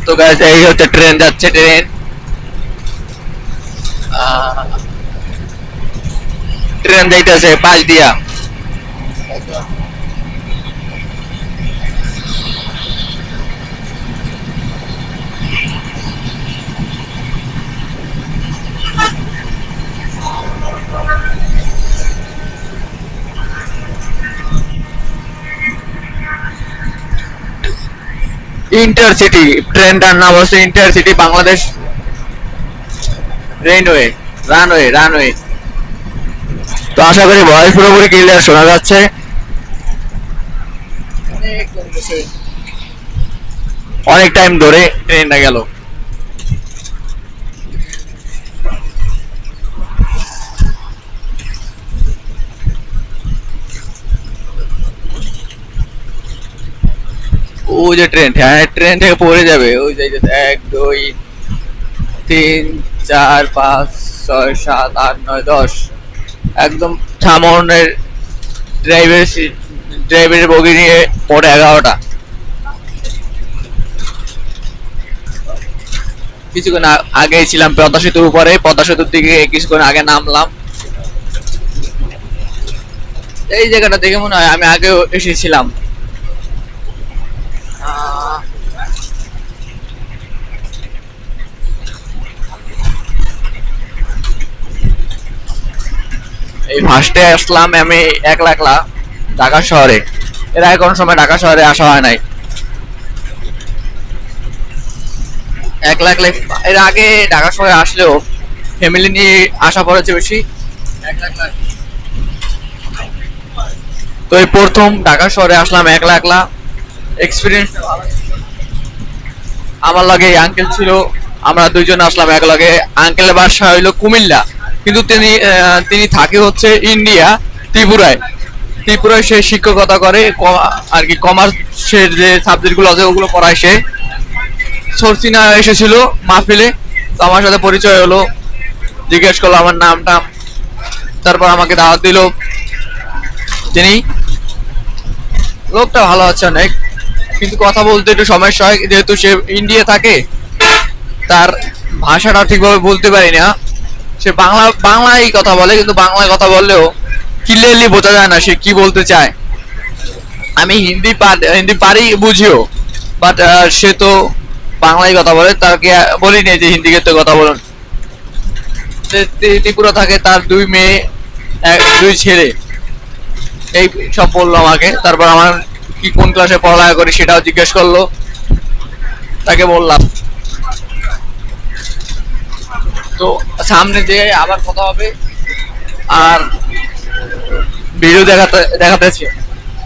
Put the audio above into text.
তো গাইস এই হচ্ছে ট্রেন যাচ্ছে, ট্রেন ট্রেন যাইতেছে পাশ দিয়া। ইন্টারসিটি ট্রেনটার নাম হচ্ছে intercity Bangladesh railway, runway runway. তো আশা করি ভয়েস পুরোপুরি ক্লিয়ার শোনা যাচ্ছে। অনেক টাইম ধরে ট্রেনটা গেল। ওই যে ট্রেন, হ্যাঁ ট্রেন থেকে পড়ে যাবে। ওই যে 1 2 3 4 5 6 7 8 9 10 একদম সামনের ড্রাইভারের বগি নিয়ে পড়ে 11টা। কিছুক্ষণ আগে ছিলাম পদ্মা সেতুর উপরে, পদ্মা সেতুর দিকে কিছুক্ষণ আগে নামলাম। এই জায়গাটা দেখে মনে হয় আমি আগেও এসেছিলাম। এই ফার্স্টে আসলাম আমি একলা একলা ঢাকা শহরে। এর আগে কোনো সময় ঢাকা শহরে আসা হয় নাই। একলা একলা এর আগে ঢাকা শহরে আসলেও ফ্যামিলি নিয়ে আসা পড়েছে বেশি। তো এই প্রথম ঢাকা শহরে আসলাম একলা একলা। এক্সপিরিয়েন্স আমার লাগে আঙ্কেল ছিল, আমরা দুইজন আসলাম এক লগে। আঙ্কেলের বাসা হইলো কুমিল্লা, কিন্তু তিনি থাকে হচ্ছে ইন্ডিয়া, ত্রিপুরায়। ত্রিপুরায় সে শিক্ষকতা করে আর কি, কমার্সের যে সাবজেক্ট গুলো আছে ওগুলো পড়ায় সে। সরসিনা এসেছিল মাহফিলে, তো আমার সাথে পরিচয় হলো, জিজ্ঞেস করলো আমার নামটা, তারপর আমাকে দাওয়াত দিল। তিনি লোকটা ভালো আছে অনেক, কিন্তু কথা বলতে একটু সমস্যা হয়, যেহেতু সে ইন্ডিয়া থাকে। তার ভাষাটা ঠিকভাবে বলতে পারি না। সে বাংলায় কথা বলে, কিন্তু বাংলায় কথা বললেও ক্লিয়ারলি বোঝা যায় না সে কি বলতে চায়। আমি হিন্দি পারি বুঝিও, বাট সে তো বাংলায় কথা বলে। তাকে বলি নি যে হিন্দি ক্ষেত্রে কথা বলুন। ত্রিপুরা থাকে, তার 2 মেয়ে 2 ছেলে, এই সব বললো আমাকে। তারপর আমার কি কোন ক্লাসে পড়ালেখা করি সেটাও জিজ্ঞেস করলো, তাকে বললাম। তো সামনে যে আবার কথা হবে, আর ভিডিও দেখাতেছি।